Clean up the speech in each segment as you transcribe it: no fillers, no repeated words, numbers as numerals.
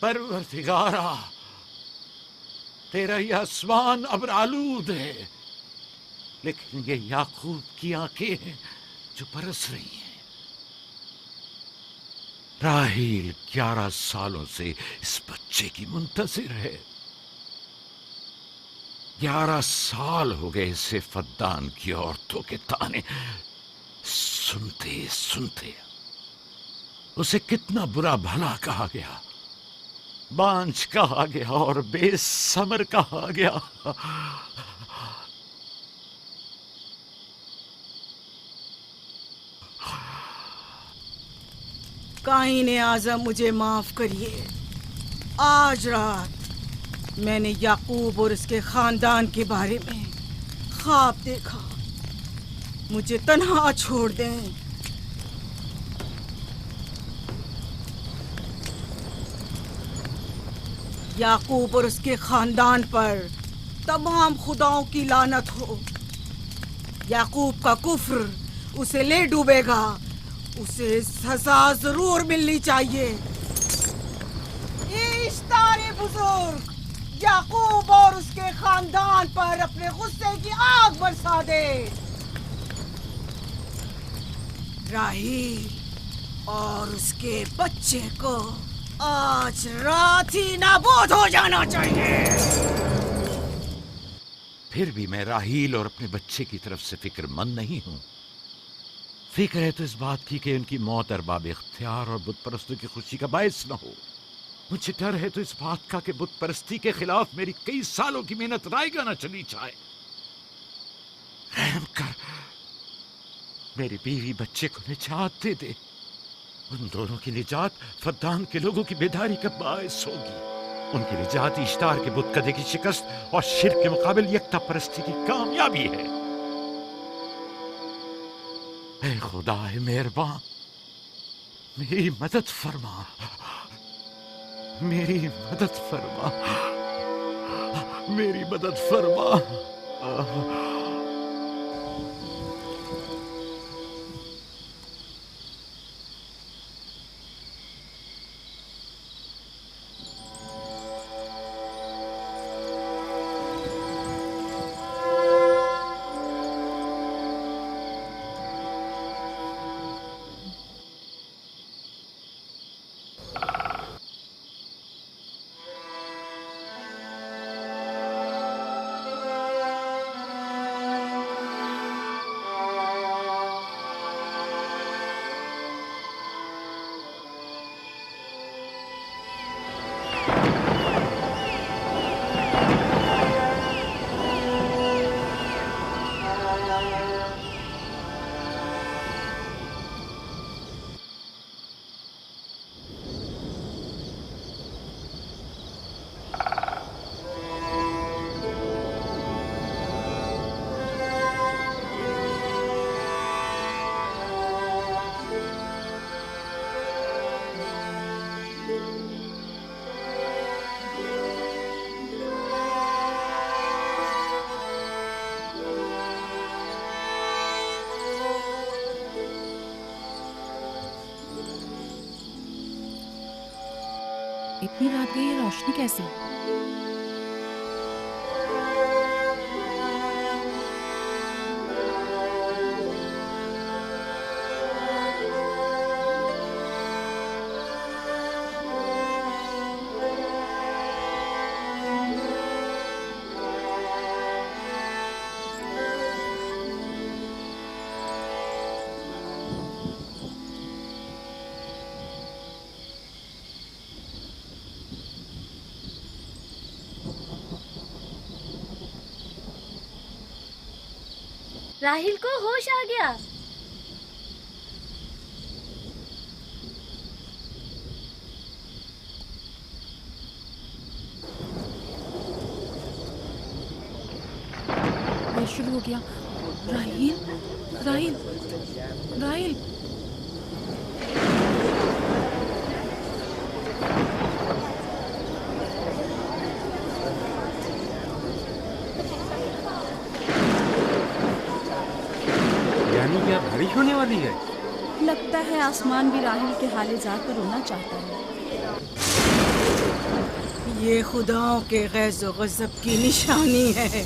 परवरदिगारा, तेरा ये आसमान अब आलूद है, लेकिन ये याकूब की आंखें हैं जो बरस रही हैं। राहील 11 सालों से इस बच्चे की मुंतजिर है। 11 साल हो गए इसे फद्दान की औरतों के ताने सुनते सुनते। उसे कितना बुरा भला कहा गया, बांझ कहा गया और बेसमर कहा गया। काईने आज़म, मुझे माफ करिए। आज रात मैंने याकूब और उसके खानदान के बारे में ख्वाब देखा। मुझे तन्हा छोड़ दें। याकूब और उसके खानदान पर तमाम खुदाओं की लानत हो। याकूब का कुफ्र उसे ले डूबेगा। उसे सजा जरूर मिलनी चाहिए। इश्तारे बुजुर्ग, याकूब और उसके खानदान पर अपने गुस्से की आग बरसा दे। राहील और उसके बच्चे को आज रात ही नाबूद हो जाना चाहिए। फिर भी मैं राहील और अपने बच्चे की तरफ से फिक्रमंद नहीं हूं। फिक्र है तो इस बात की कि उनकी मौत अरबाब इख्तियार और बुत परस्तों की खुशी का बायस न हो। मुझे डर है तो इस बात का कि बुत परस्ती के खिलाफ मेरी कई सालों की मेहनत रायगा न चली जाए। रहम कर, मेरी बीवी बच्चे को निजात दे दे। उन दोनों की निजात फद्दान के लोगों की बेदारी का बायस होगी। उनकी निजात इश्तार के बुत कदे की शिकस्त और शिर्क के मुकाबिल यकता परस्ती की कामयाबी है। ऐ खुदा मेहरबान, मेरी मदद फरमा, मेरी मदद फरमा, मेरी मदद फरमा। इतनी रात गई है, रोशनी कैसी? राहील को होश आ गया। ये शुरू हो गया। राहील, राहील, राहील। क्या बारिश होने वाली है? लगता है आसमान भी राहील के हाले ज़ात पर रोना चाहता है। ये खुदाओं के गैज़ो गज़ब की निशानी है।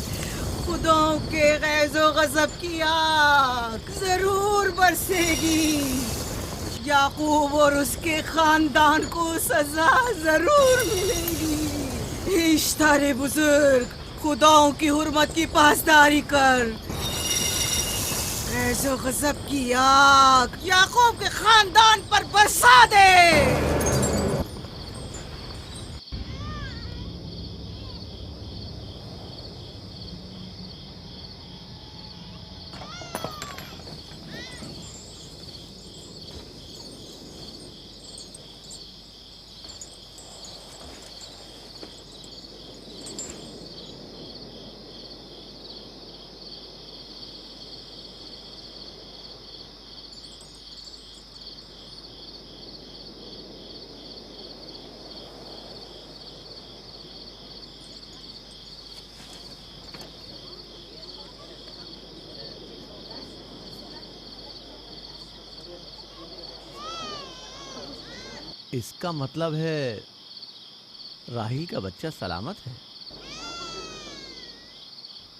खुदाओं के गैज़ो गज़ब की आग जरूर बरसेगी। याकूब और उसके खानदान को सजा जरूर मिलेगी। इश्तारे बुजुर्ग, खुदाओं की हुर्मत की पासदारी कर। गैज़ो गज़ब की आग याकूब के खानदान पर बरसा दे। इसका मतलब है राहील का बच्चा सलामत है।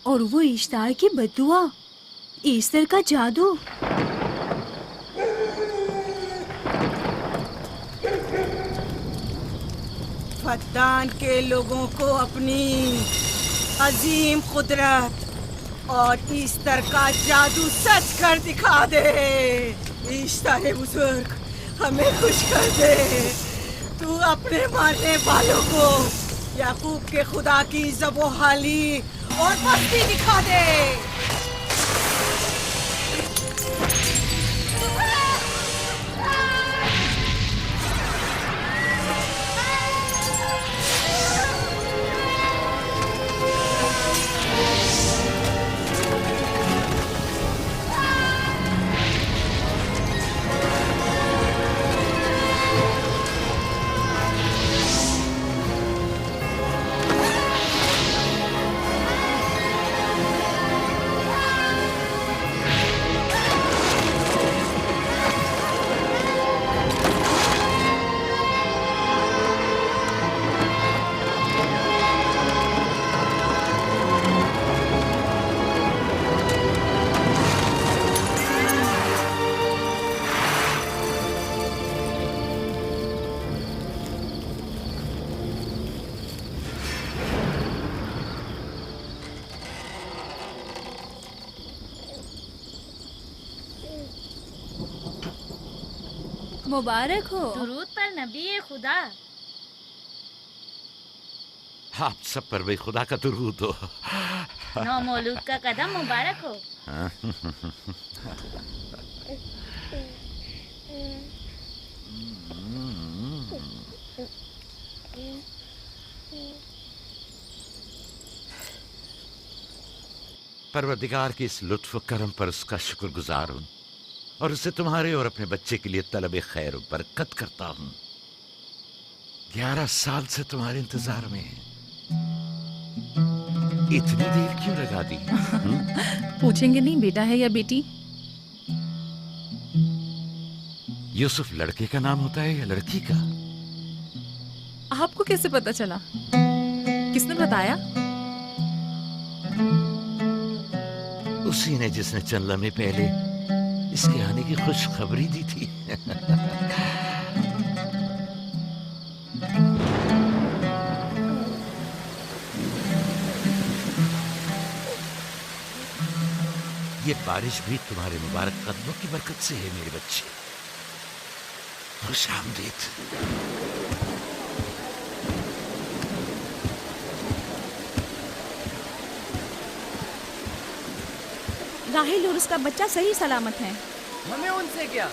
और वो इश्तार की बद्दुआ, ईस्टर का जादू। फद्दान के लोगों को अपनी अजीम कुदरत और ईस्टर का जादू सच कर दिखा दे। ईस्टर बुजुर्ग, हमें खुश कर दे। तू अपने मारने वालों को याकूब के खुदा की ज़बोहाली और मस्ती दिखा दे। मुबारक हो। दुरूद पर नबी खुदा। आप सब पर भी खुदा का दुरूद हो। नौ मौलूद का कदम मुबारक हो। परवरदिगार की इस लुत्फ करम पर उसका शुक्रगुजार हूँ और उसे तुम्हारे और अपने बच्चे के लिए तलब खैर और बरकत करता हूँ। 11 साल से तुम्हारे इंतजार में है। इतनी देर क्यों लगा दी? पूछेंगे नहीं बेटा है या बेटी? यूसुफ लड़के का नाम होता है या लड़की का? आपको कैसे पता चला? किसने बताया? उसी ने जिसने चंद लम्हे पहले इसके आने की खुशखबरी दी थी। ये बारिश भी तुम्हारे मुबारक कदमों की बरकत से है मेरे बच्चे। खुश आमदीद। राहिल और उसका बच्चा सही सलामत है। हमें उनसे क्या?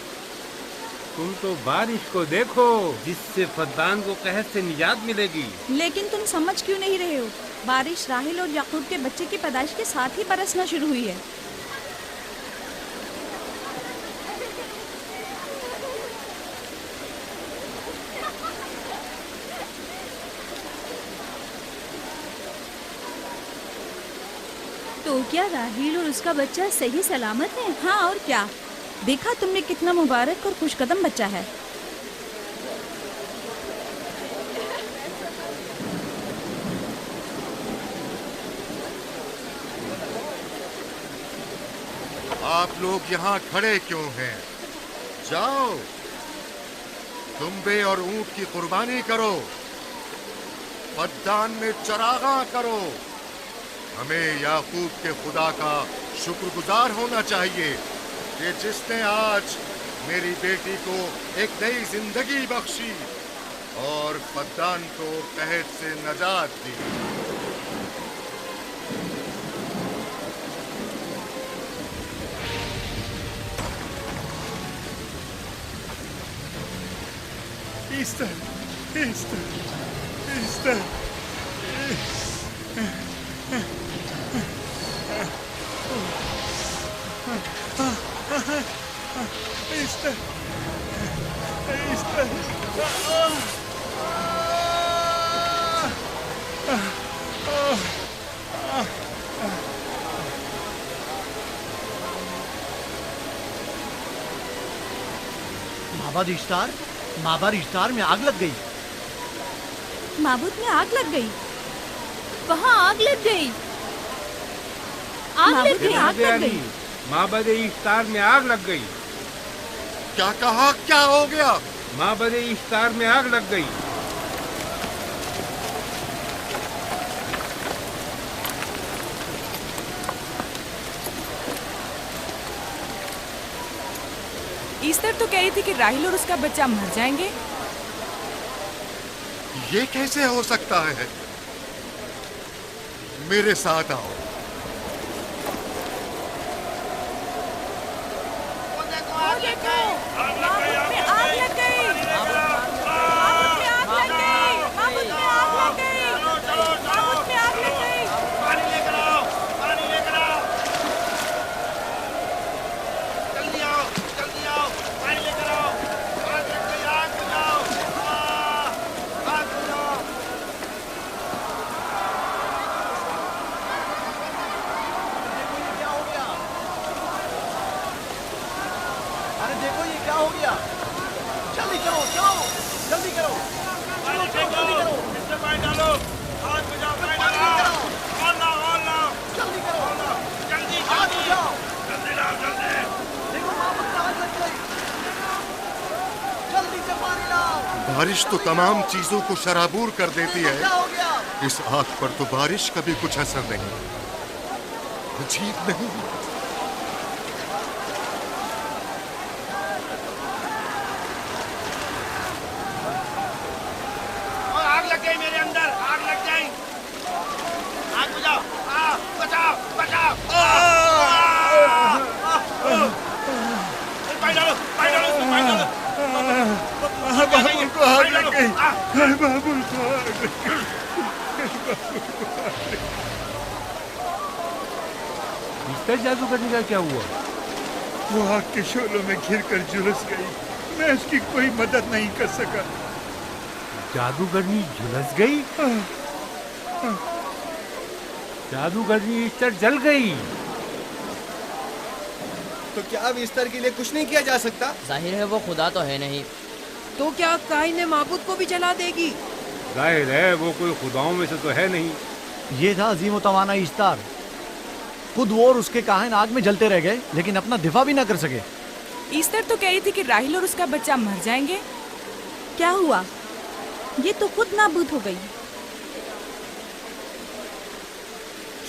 तुम तो बारिश को देखो जिससे फद्दान को कहर से निजात मिलेगी। लेकिन तुम समझ क्यों नहीं रहे हो? बारिश राहिल और याकूब के बच्चे की पैदाइश के साथ ही बरसना शुरू हुई है। तो क्या राहिल और उसका बच्चा सही सलामत है? हाँ और क्या। देखा तुमने कितना मुबारक और खुशकदम बच्चा है। आप लोग यहाँ खड़े क्यों हैं? जाओ, दुम्बे और ऊंट की कुर्बानी करो, फद्दान में चरागा करो। हमें याकूब के खुदा का शुक्रगुजार होना चाहिए कि जिसने आज मेरी बेटी को एक नई जिंदगी बख्शी और फद्दान को कहत से नजात दी। ईस्टर, ईस्टर, ईस्टर, ईस्टर, ईस्टर, माबाद इश्तार, माबाद इश्तार में आग लग गई। माबूद में आग लग गई। वहाँ आग लग गई। आग लग गई, आग लग गई। माबद इफ्तार में आग लग गई। क्या कहा? क्या हो गया? माबद इफ्तार में आग लग गई। ईस्टर तो कह रही थी कि राहिल और उसका बच्चा मर जाएंगे। ये कैसे हो सकता है? मेरे साथ आओ। बारिश तो तमाम चीजों को शराबूर कर देती है, इस आग पर तो बारिश का भी कुछ असर नहीं। अजीब नहीं? आग लग गई मेरे अंदर, आग लग गई। आग बुझाओ, बचाओ, बचाओ। पानी डालो, पानी डालो, पानी डालो। बाबुल को आग लग गई। बाबुल को आग लग गई। ईस्टर जादूगरनी का क्या हुआ? वो आग के शोलों में घिरकर झुलस गई। मैं उसकी कोई मदद नहीं कर सका। जादूगरनी झुलस गई? जादूगरनी ईस्टर जल गई। तो क्या अब ईस्टर के लिए कुछ नहीं किया जा सकता? जाहिर है वो खुदा तो है नहीं। तो क्या काइन ने माबूद को भी जला देगी? जाहिर है वो कोई खुदाओं में से तो है नहीं। ये था अजीम तवाना इश्तार। खुद वो और उसके काहिन आग में जलते रह गए, लेकिन अपना दिफा भी ना कर सके। ईस्टर तो कह रही थी कि राहिल और उसका बच्चा मर जाएंगे। क्या हुआ? ये तो खुद नाबूद हो गई।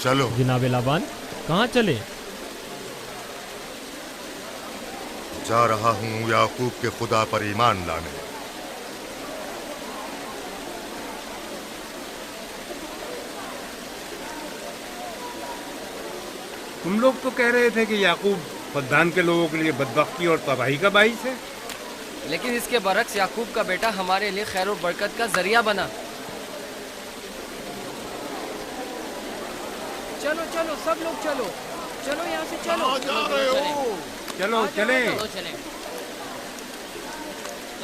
चलो जनाबे लाबान, कहाँ चले? जा रहा हूँ याकूब के खुदा पर ईमान लाने। तुम लोग तो कह रहे थे कि याकूब फद्दान के लोगों के लिए बदबख्ती और तबाही का बाइस है। लेकिन इसके बरक्स याकूब का बेटा हमारे लिए खैर और बरकत का जरिया बना। चलो चलो सब लोग चलो, चलो यहाँ से चलो। चलो चले,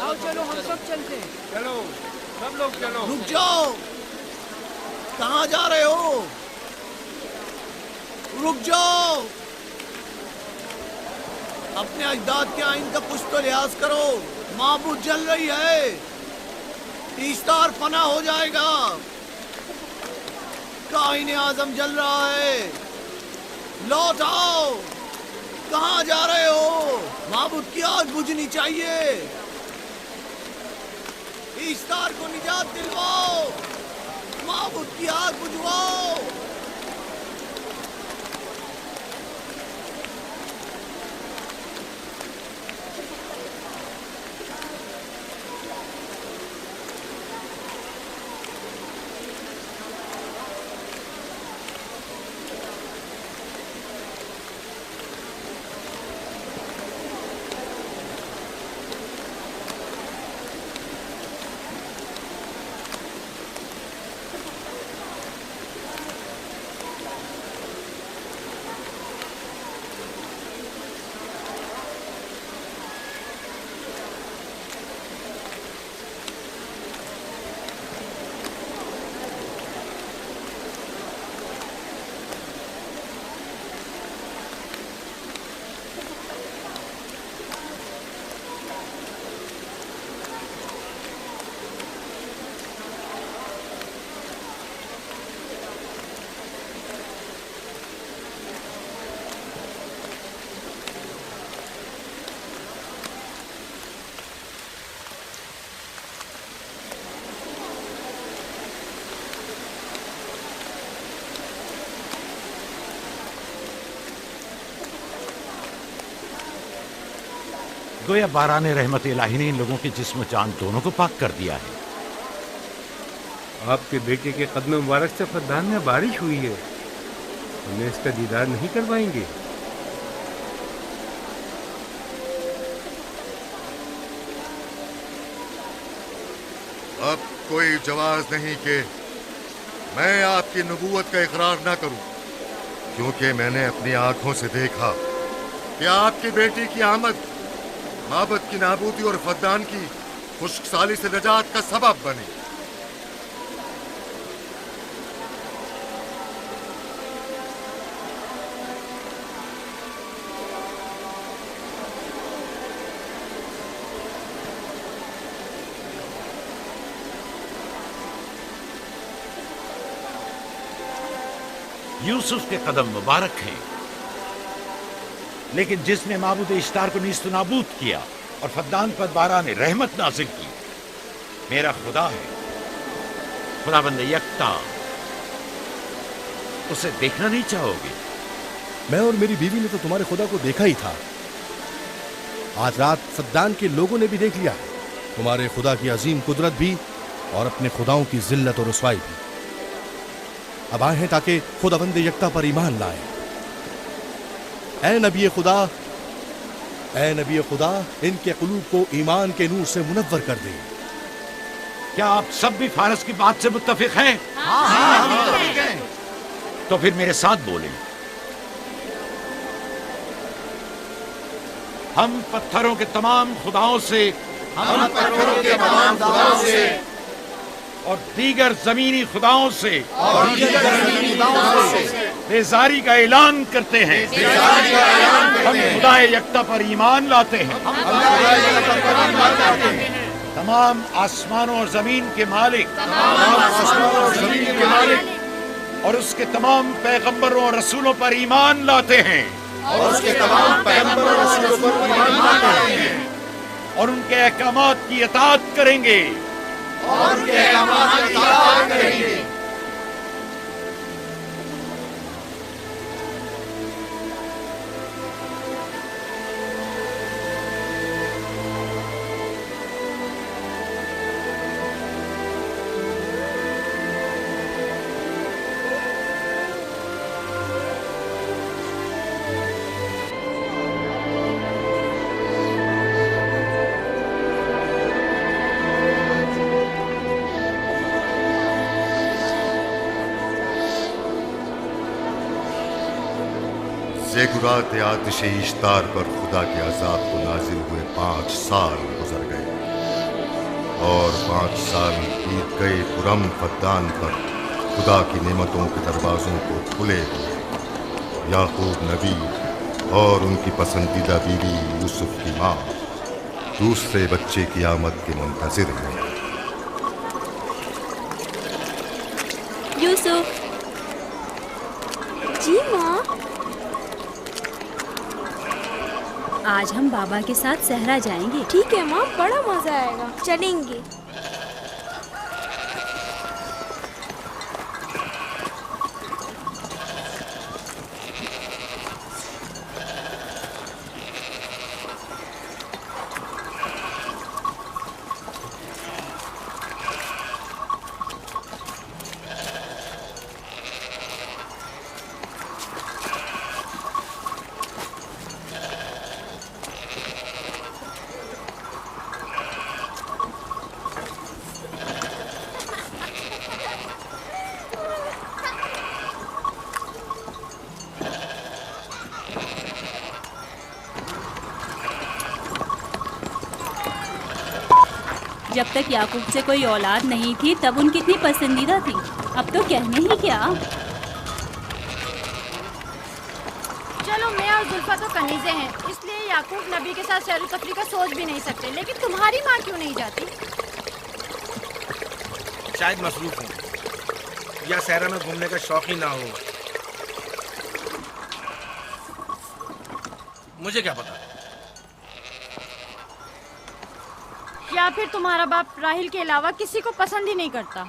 आओ चलो हम सब चलते हैं। चलो सब लोग चलो। रुक जाओ, कहाँ जा रहे हो? रुक जाओ, अपने अजदाद के आइन का कुछ तो लिहाज करो। माबूद जल रही है, ईस्टर फना हो जाएगा। काइन आजम जल रहा है, लौट आओ, कहाँ जा रहे हो? माबूद की आग बुझनी चाहिए। ईस्तार को निजात दिलवाओ, माबूद की आग बुझवाओ। गोया बारान रहमत इलाही ने इन लोगों के जिस्म जान दोनों को पाक कर दिया है। आपके बेटे के कदम मुबारक से फद्दान में बारिश हुई है, हमें इसका दीदार नहीं करवाएंगे? अब कोई जवाज नहीं कि मैं आपकी नबूवत का इकरार ना करूं, क्योंकि मैंने अपनी आंखों से देखा कि आपकी बेटी की आमद माबद की नाबूदी और फद्दान की खुश्कसाली से नजात का सबब बनी। यूसुफ के कदम मुबारक हैं, लेकिन जिसने माबूद इश्तार को नीस्त नाबूद किया और फद्दान पर बारान रहमत नाजिल की, मेरा खुदा है, खुदाबंद यकता। उसे देखना नहीं चाहोगे? मैं और मेरी बीवी ने तो तुम्हारे खुदा को देखा ही था। आज रात फद्दान के लोगों ने भी देख लिया है, तुम्हारे खुदा की अजीम कुदरत भी और अपने खुदाओं की जिल्लत और रुसवाई भी। अब आए हैं ताकि खुदाबंद यकता पर ईमान लाए। ऐ नबी खुदा, इनके कुलूब को ईमान के नूर से मुनव्वर कर दे। क्या आप सब भी फारस की बात से मुत्तफिक हैं? हाँ, मुत्तफिक हैं। तो फिर मेरे साथ बोलें। हम पत्थरों के तमाम खुदाओं से और दीगर जमीनी खुदाओं से बेजारी का ऐलान करते हैं। हम खुदा यकता पर ईमान लाते हैं। तमाम आसमानों और जमीन के मालिक और उसके तमाम पैगंबरों और रसूलों पर ईमान लाते हैं और उनके अहकामात की इताअत करेंगे। ज़ेगुरात आतिश इश्तार पर खुदा के अज़ाब को नाजिल हुए 5 साल गुजर गए और 5 साल बीत गए पुरम फद्दान पर खुदा की नेमतों के दरवाज़ों को खुले हुए। याकूब नबी और उनकी पसंदीदा बीवी यूसुफ की माँ दूसरे बच्चे की आमद के मुंतज़िर हैं। यूसुफ जी माँ। आज हम बाबा के साथ सहरा जाएंगे। ठीक है माँ, बड़ा मजा आएगा, चलेंगे। जब तक याकूब से कोई औलाद नहीं थी तब उनकी इतनी पसंदीदा थी, अब तो कहने ही क्या। चलो, मैं और जुल्फा तो कनीजे हैं, इसलिए याकूब नबी के साथ सैर तफरी का सोच भी नहीं सकते। लेकिन तुम्हारी माँ क्यों नहीं जाती? शायद मसरूफ हूँ या सहरा में घूमने का शौक ही ना हो, मुझे क्या पता। या फिर तुम्हारा बाप राहिल के अलावा किसी को पसंद ही नहीं करता।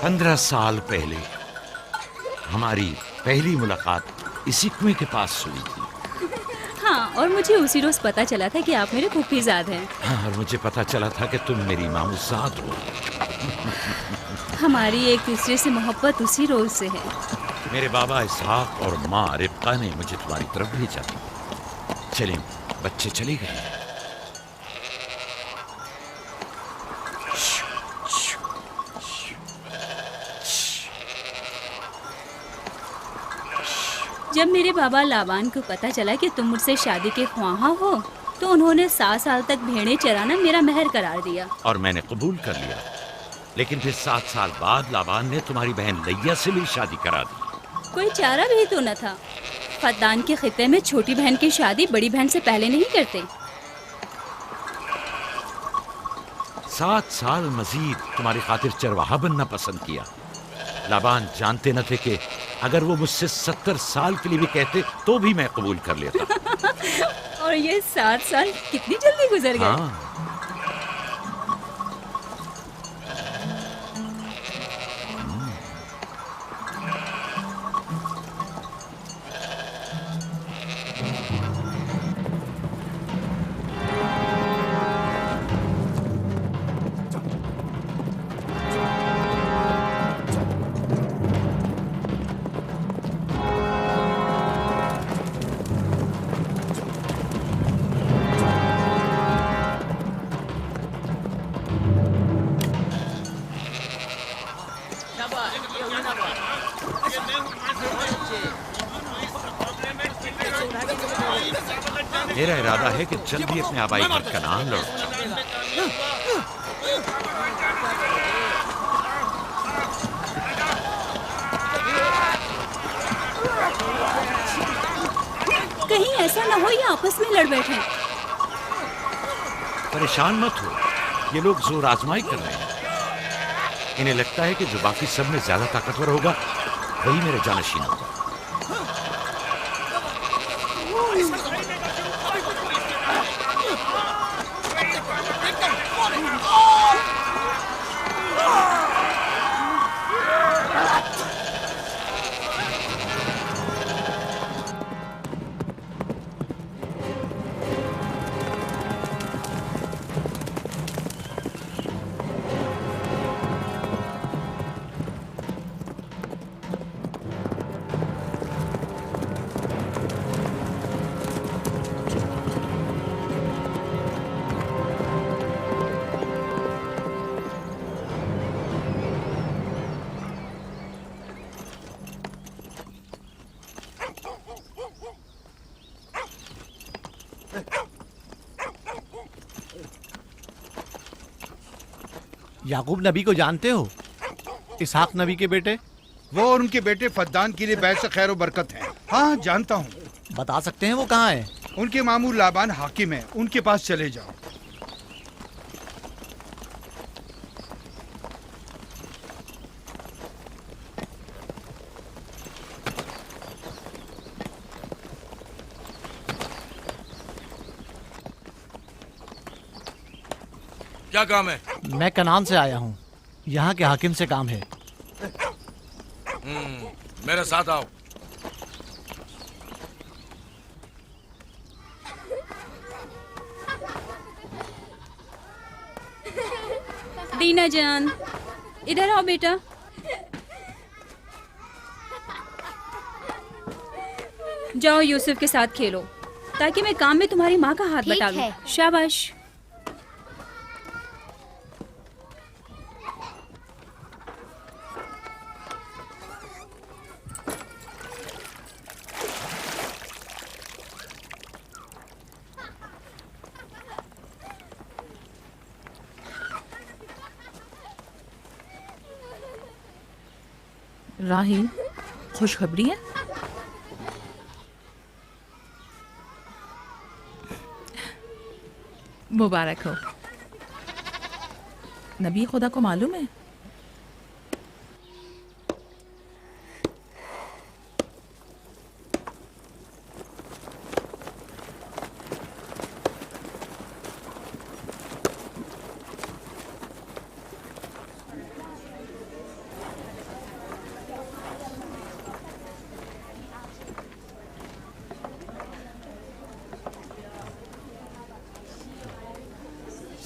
पंद्रह साल पहले हमारी पहली मुलाकात इसी कुएं के पास हुई थी। हाँ, और मुझे उसी रोज पता चला था कि आप मेरे फूफीजाद हैं। हाँ, और मुझे पता चला था कि तुम मेरी मामूजाद हो। हमारी एक दूसरे से मोहब्बत उसी रोज से है। मेरे बाबा इसहाक और माँ रिब्का ने मुझे तुम्हारी तरफ भेजा। चलें, बच्चे चले गए। जब मेरे बाबा लाबान को पता चला कि तुम मुझसे शादी के ख्वाहा हो तो उन्होंने 7 साल तक भेड़ें चराना मेरा महर करार दिया। और मैंने कबूल कर लिया। लेकिन फिर 7 साल बाद लाबान ने तुम्हारी बहन लैया से भी शादी करा दी। कोई चारा भी तो न था। फद्दान के खित्ते में छोटी बहन की शादी बड़ी बहन से पहले नहीं करते। 7 साल मजीद तुम्हारी खातिर चरवाहा बनना पसंद किया। लाबान जानते न थे कि अगर वो मुझसे 70 साल के लिए भी कहते तो भी मैं कबूल कर लेता। और ये 7 साल कितनी जल्दी गुजर गए। हाँ। मेरा इरादा है कि जल्दी अपने आबाई घर कनान लौट। कहीं ऐसा न हो ये आपस में लड़ बैठे। परेशान मत हो, ये लोग जोर आजमाई कर रहे हैं। इन्हें लगता है कि जो बाकी सब में ज्यादा ताकतवर होगा वही मेरे जानशीन होगा। याकूब नबी को जानते हो? इसहाक नबी के बेटे। वो और उनके बेटे फद्दान के लिए बैस खैर बरकत है। हाँ जानता हूँ। बता सकते हैं वो कहाँ है? उनके मामू लाबान हाकिम है, उनके पास चले जाओ। क्या काम है? मैं कनान से आया हूँ, यहाँ के हाकिम से काम है। मेरे साथ आओ। दीना जान, इधर आओ बेटा। जाओ यूसुफ के साथ खेलो, ताकि मैं काम में तुम्हारी माँ का हाथ बटा लूं। शाबाश। राहील, खुशखबरी है? मुबारक हो। नबी खुदा को मालूम है?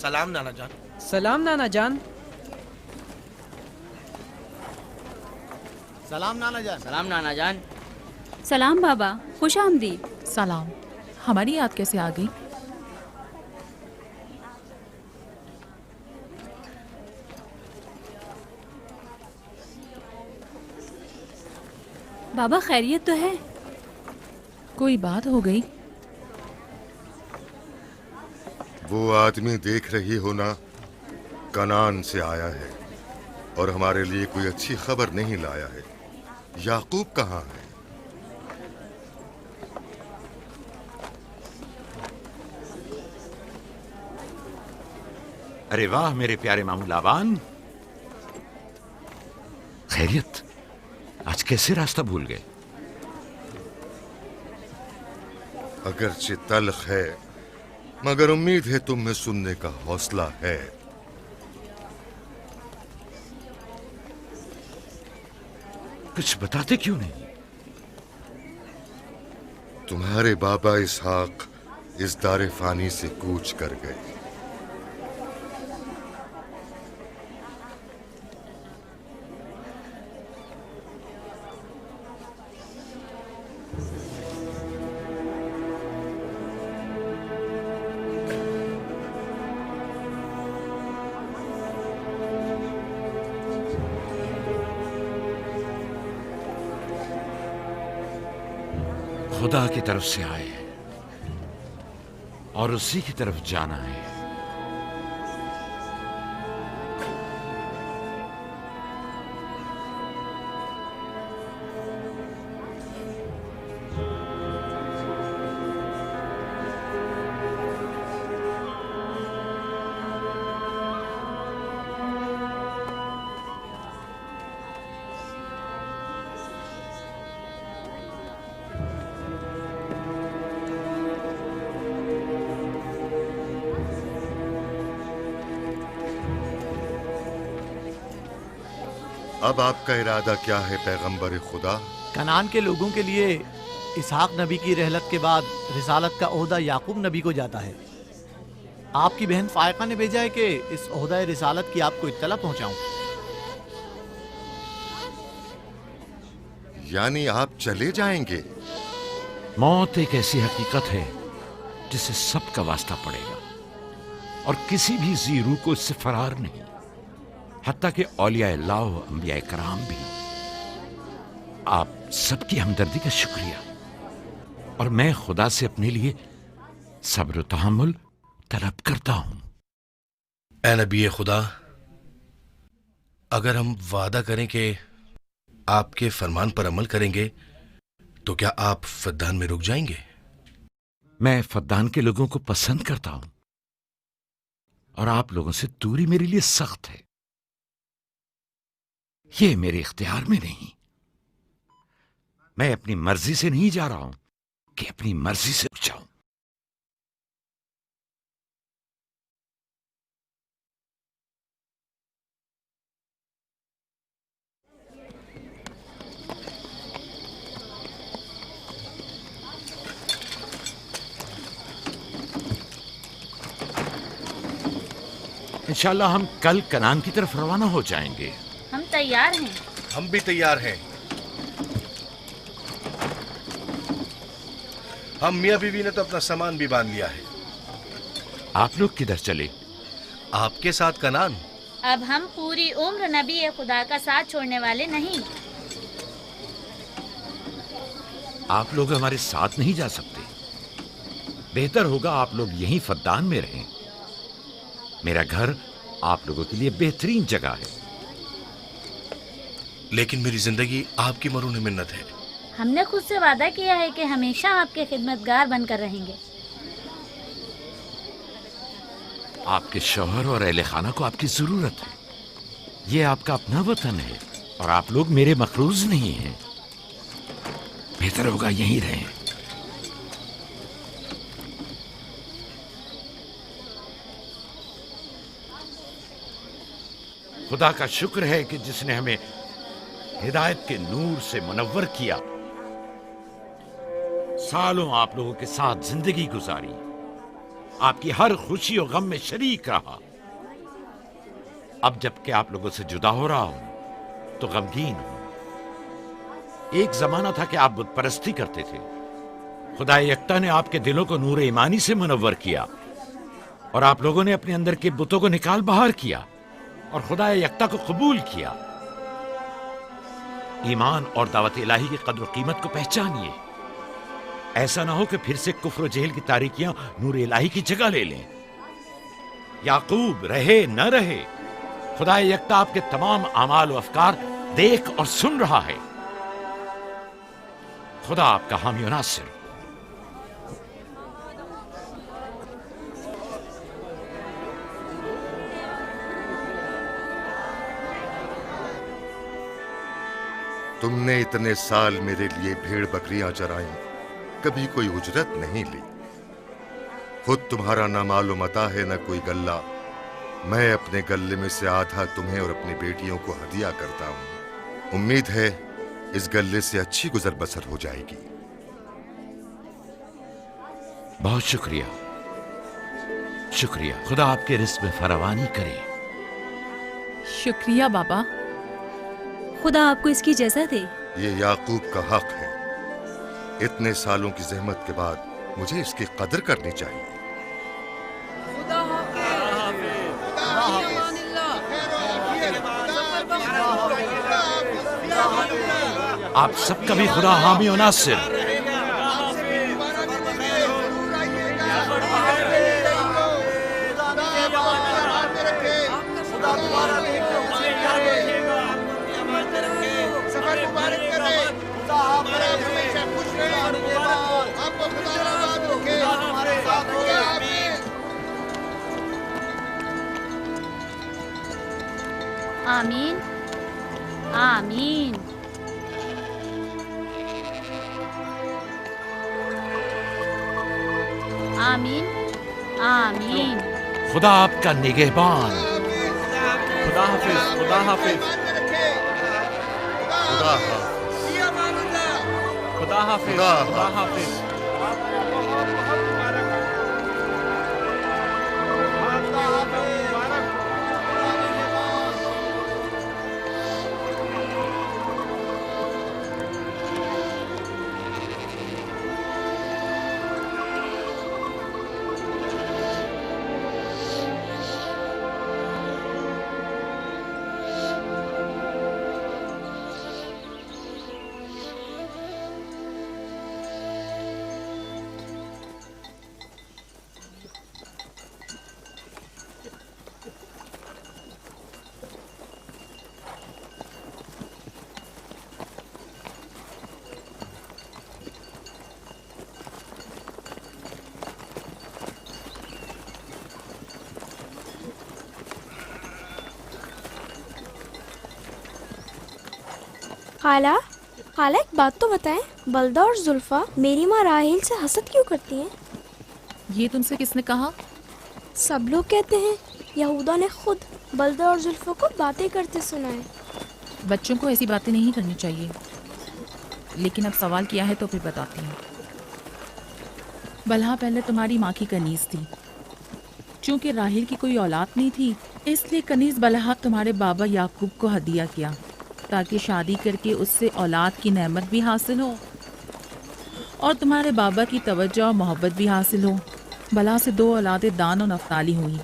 सलाम नाना जान। सलाम नाना जान। सलाम नाना जान। सलाम नाना जान। सलाम बाबा, खुश आमदीद। सलाम। हमारी याद कैसे आ गई? बाबा खैरियत तो है? कोई बात हो गई? वो आदमी देख रही हो ना, कनान से आया है और हमारे लिए कोई अच्छी खबर नहीं लाया है। याकूब कहाँ है? अरे वाह मेरे प्यारे मामू लाबान, खैरियत? आज कैसे रास्ता भूल गए? अगरचे तल्ख है, मगर उम्मीद है तुम में सुनने का हौसला है। कुछ बताते क्यों नहीं? तुम्हारे बाबा इसहाक इस दारे फानी से कूच कर गए। खुदा की तरफ से आए और उसी की तरफ जाना है। अब आपका इरादा क्या है पैगंबर खुदा? कनान के लोगों के लिए इसहाक नबी की रहलत के बाद रिसालत का ओहदा याकूब नबी को जाता है। आपकी बहन फायका ने भेजा है कि इस ओहदा रिसालत की आपको इत्तला पहुंचाऊं। यानी आप चले जाएंगे? मौत एक ऐसी हकीकत है जिसे सबका वास्ता पड़ेगा और किसी भी जी रूह को इससे फरार नहीं, हत्ता कि औलिया अल्लाह व अंबिया कराम भी। आप सबकी हमदर्दी का शुक्रिया, और मैं खुदा से अपने लिए सब्र तहम्मुल तलब करता हूं। ए नबी खुदा, अगर हम वादा करें कि आपके फरमान पर अमल करेंगे तो क्या आप फद्दान में रुक जाएंगे? मैं फद्दान के लोगों को पसंद करता हूं और आप लोगों से दूरी मेरे लिए सख्त है। ये मेरे इख्तियार में नहीं। मैं अपनी मर्जी से नहीं जा रहा हूं कि अपनी मर्जी से रुक जाऊं। इंशाल्लाह हम कल कनान की तरफ रवाना हो जाएंगे। हम तैयार हैं। हम भी तैयार हैं। हम मियाँ बीवी ने तो अपना सामान भी बांध लिया है। आप लोग किधर चले? आपके साथ कनान। अब हम पूरी उम्र नबी खुदा का साथ छोड़ने वाले नहीं। आप लोग हमारे साथ नहीं जा सकते। बेहतर होगा आप लोग यहीं फद्दान में रहें। मेरा घर आप लोगों के लिए बेहतरीन जगह है। लेकिन मेरी जिंदगी आपकी मरून मिन्नत है। हमने खुद से वादा किया है कि हमेशा आपके खिदमतगार बनकर रहेंगे। आपके शौहर और अहले खाना को आपकी जरूरत है। ये आपका अपना वतन है और आप लोग मेरे मखरूज नहीं हैं। बेहतर होगा यहीं रहें। खुदा का शुक्र है कि जिसने हमें हिदायत के नूर से मुनव्वर किया। सालों आप लोगों के साथ जिंदगी गुजारी, आपकी हर खुशी और गम में शरीक रहा। अब जबकि आप लोगों से जुदा हो रहा हूं तो गमगीन हूं। एक जमाना था कि आप बुत परस्ती करते थे। खुदा यकता ने आपके दिलों को नूर ईमानी से मुनव्वर किया और आप लोगों ने अपने अंदर के बुतों को निकाल बाहर किया और खुदा यकता को कबूल किया। ईमान और दावत इलाही की कद्र कीमत को पहचानिए। ऐसा ना हो कि फिर से कुफ्र जेल की तारीकियां नूर इलाही की जगह ले लें। याकूब रहे न रहे, खुदा यकता आपके तमाम अमाल व अफकार देख और सुन रहा है। खुदा आपका हामी और नासिर। तुमने इतने साल मेरे लिए भेड़ बकरियां चराई, कभी कोई उजरत नहीं ली। खुद तुम्हारा ना मालूम मता है न कोई गल्ला। मैं अपने गल्ले में से आधा तुम्हें और अपनी बेटियों को हदिया करता हूं। उम्मीद है इस गल्ले से अच्छी गुजर बसर हो जाएगी। बहुत शुक्रिया, शुक्रिया। खुदा आपके रिस्क में फरावानी करे। शुक्रिया बाबा। खुदा आपको इसकी इजाजत दे। ये याकूब का हक है। इतने सालों की जहमत के बाद मुझे इसकी कदर करनी चाहिए। आप सबका भी खुदा हामी और नासिर। आमीन आमीन। आमीन आमीन। खुदा आपका निगहबान। खुदा हाफिज, खुदा हाफिज, खुदा हाफिज, खुदा हाफिज, खुदा हाफिज। खाला खाला एक बात तो बताएं, बलदा और जुल्फा मेरी माँ राहेल से हसद क्यों करती हैं? ये तुमसे किसने कहा? सब लोग कहते हैं यहूदा ने खुद बलदा और जुल्फा को बातें करते सुना है। बच्चों को ऐसी बातें नहीं करनी चाहिए, लेकिन अब सवाल किया है तो फिर बताती हूँ। बलहा पहले तुम्हारी माँ की कनीज थी। चूंकि राहिल की कोई औलाद नहीं थी, इसलिए कनीज बलहा तुम्हारे बाबा याकूब को हदिया किया, ताकि शादी करके उससे औलाद की नेमत भी हासिल हो और तुम्हारे बाबा की तवज्जो और मोहब्बत भी हासिल हो। बलहा से 2 औलादें दान और नफ्ताली हुई।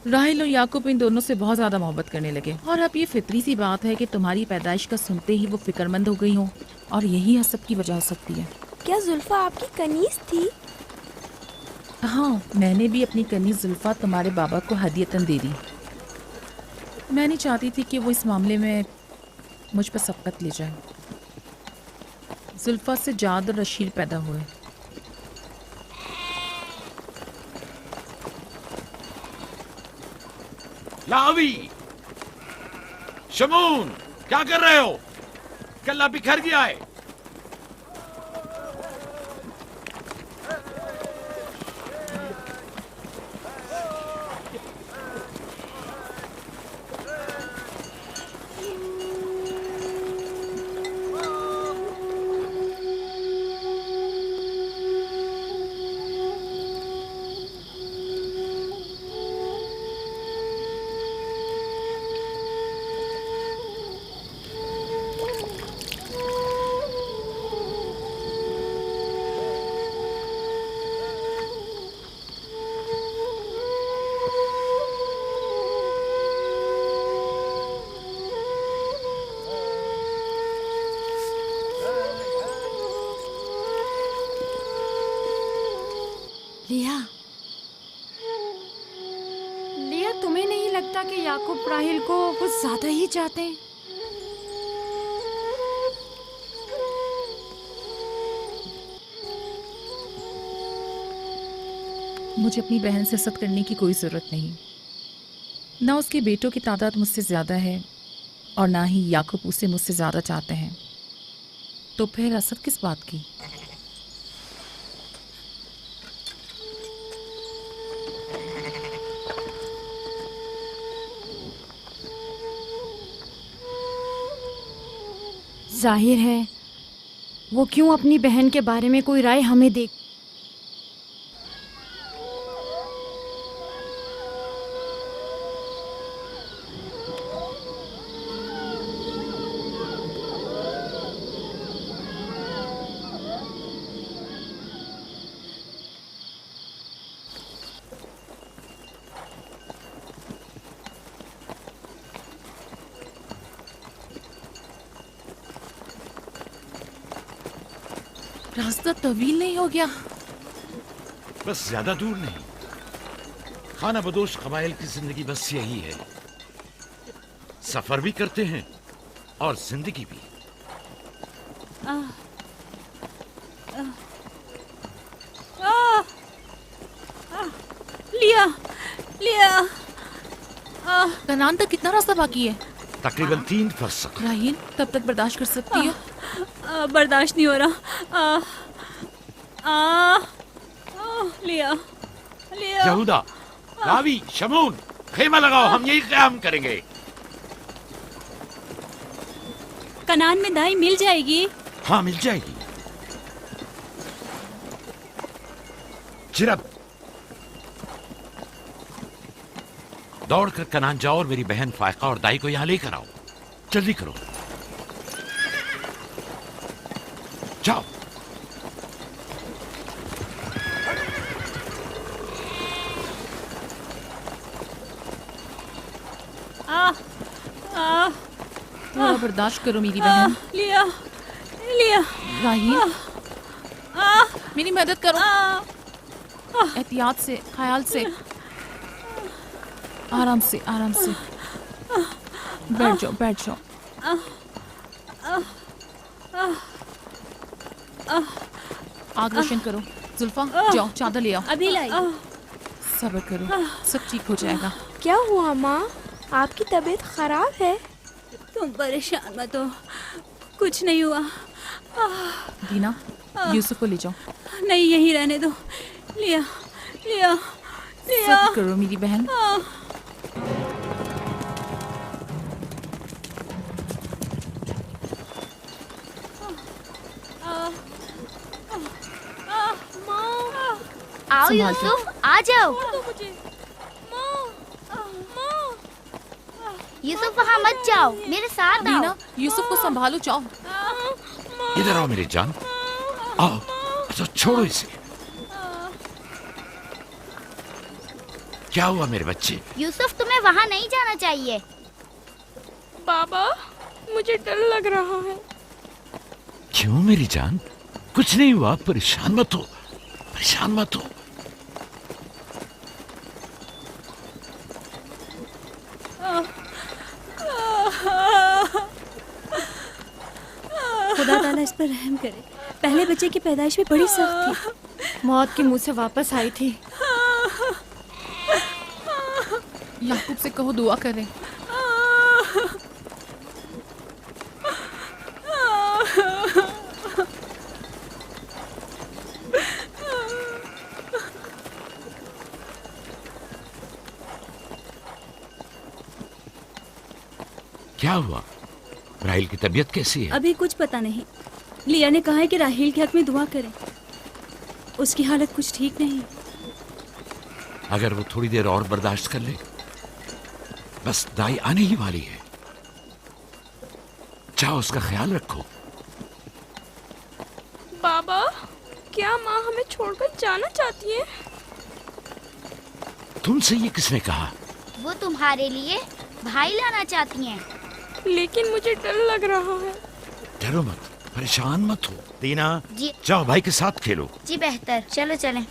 राहिल और याकूब इन दोनों से बहुत ज़्यादा मोहब्बत करने लगे, और अब ये फितरी सी बात है कि तुम्हारी पैदाइश का सुनते ही वो फिक्रमंद हो गई हो, और यही हसद की वजह हो सकती है। क्या जुल्फा आपकी कनीज थी? हाँ, मैंने भी अपनी कनीज जुल्फा तुम्हारे बाबा को हदियतन दे दी। मैं नहीं चाहती थी कि वो इस मामले में मुझ पर सबकत ले जाए। जुल्फा से जाद और रशीद पैदा हुए। लावी, शमून, क्या कर रहे हो? कल्ला बिखर गया है। लिया, तुम्हें नहीं लगता कि याकूब राहिल को कुछ ज्यादा ही चाहते हैं? मुझे अपनी बहन से हसद करने की कोई ज़रूरत नहीं। ना उसके बेटों की तादाद मुझसे ज़्यादा है और ना ही याकूब उसे मुझसे ज़्यादा चाहते हैं, तो फिर हसद किस बात की? जाहिर है वो क्यों अपनी बहन के बारे में कोई राय हमें दे। रास्ता तवील नहीं हो गया? बस ज्यादा दूर नहीं। खाना बदोश कबाइल की जिंदगी बस यही है, सफर भी करते हैं और जिंदगी भी। लिया लिया। कनान तक कितना रास्ता बाकी है? तकरीबन 3 फरसख। राहील, तब तक बर्दाश्त कर सकती हो? बर्दाश्त नहीं हो रहा। लिया लिया। यहूदा, लावी, शमून, खेमा लगाओ, हम यही क़याम करेंगे। कनान में दाई मिल जाएगी? हाँ, मिल जाएगी। चिरब, दौड़कर कनान जाओ और मेरी बहन फायका और दाई को यहां लेकर आओ। जल्दी करो, जाओ। थोड़ा बर्दाश्त करो मेरी बहन। लिया लिया। राहील, मेरी मदद करो। एहतियात से, ख्याल से, आराम से, आराम से। बैठ जाओ, बैठ जाओ। आग रोशन करो। जुल्फा, जाओ चादर ले आओ। अभी लाई। सब्र करो, सब ठीक हो जाएगा। क्या हुआ माँ? आपकी तबीयत खराब है? तुम परेशान मत हो, कुछ नहीं हुआ। दीना, यूसुफ को ले जाओ। नहीं, यहीं रहने दो। लिया लिया लिया। सब्र करो मेरी बहन। आओ यूसुफ, आ जाओ। यूसुफ वहाँ मत जाओ, मेरे साथ आओ। दीना, यूसुफ को संभालो, जाओ। इधर आओ मेरी जान, आओ। अच्छा छोड़ो इसे। क्या हुआ मेरे बच्चे? यूसुफ, तुम्हें वहाँ नहीं जाना चाहिए। बाबा, मुझे डर लग रहा है। क्यों मेरी जान? कुछ नहीं हुआ, परेशान मत हो, परेशान मत हो। खुदा ताला इस पर रहम करे। पहले बच्चे की पैदाइश भी बड़ी सख्त थी। मौत के मुंह से वापस आई थी। याकूब से कहो दुआ करें। क्या हुआ? राहिल की तबीयत कैसी है? अभी कुछ पता नहीं। लिया ने कहा है कि राहिल के हक में दुआ करें। उसकी हालत कुछ ठीक नहीं। अगर वो थोड़ी देर और बर्दाश्त कर ले, बस दाई आने ही वाली है। जाओ, उसका ख्याल रखो। बाबा, क्या माँ हमें छोड़कर जाना चाहती है? तुमसे ये किसने कहा? वो तुम्हारे लिए भाई लाना चाहती हैं। लेकिन मुझे डर लग रहा है। डरो मत, परेशान मत हो। दीना, जी। जाओ भाई के साथ खेलो। जी बेहतर, चलो चलें।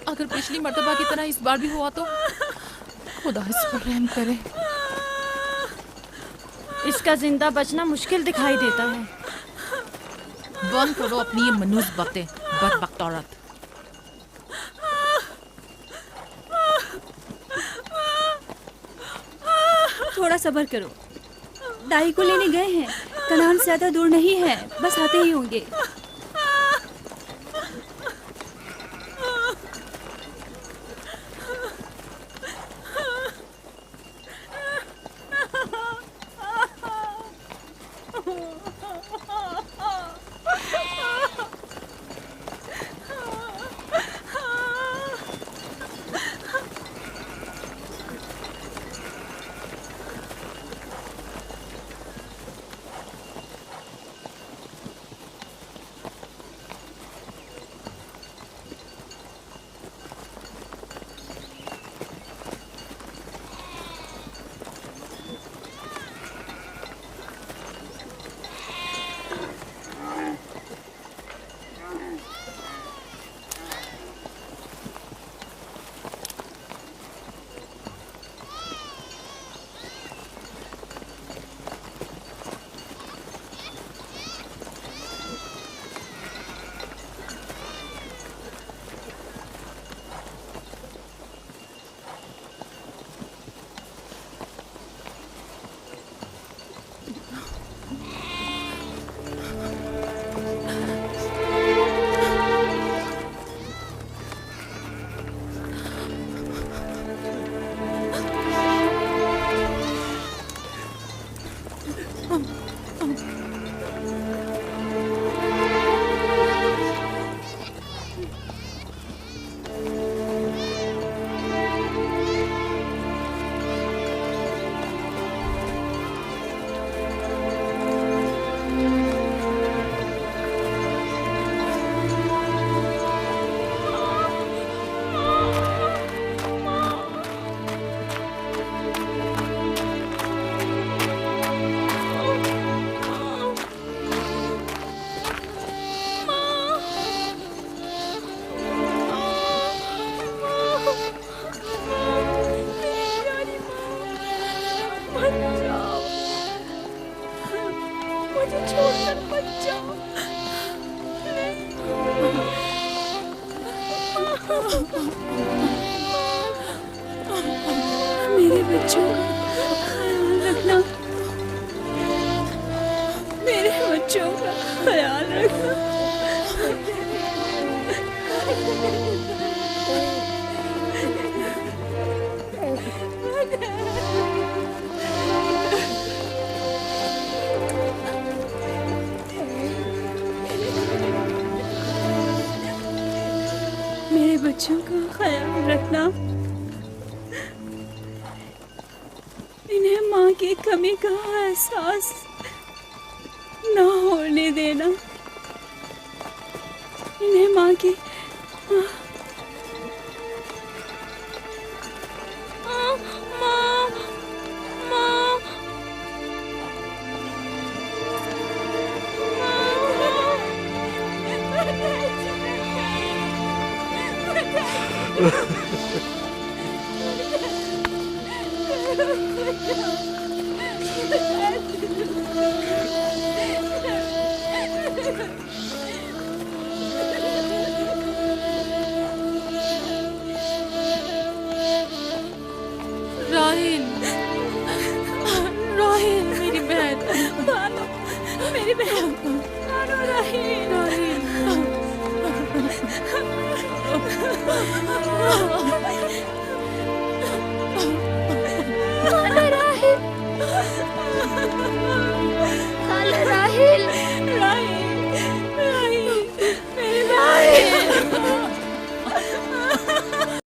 अगर पिछली मर्तबा की तरह इस बार भी हुआ तो खुदा इस पर रहम करे। इसका जिंदा बचना मुश्किल दिखाई देता है। बंद करो अपनी ये मनूस बातें, बदबख्त औरत। थोड़ा सब्र करो। दाई को लेने गए हैं। कनान से ज्यादा दूर नहीं है, बस आते ही होंगे। ख्याल रखना। मेरे बच्चों का ख्याल रखना। इन्हें माँ की कमी का एहसास ना होने देना। इन्हें माँ की माँ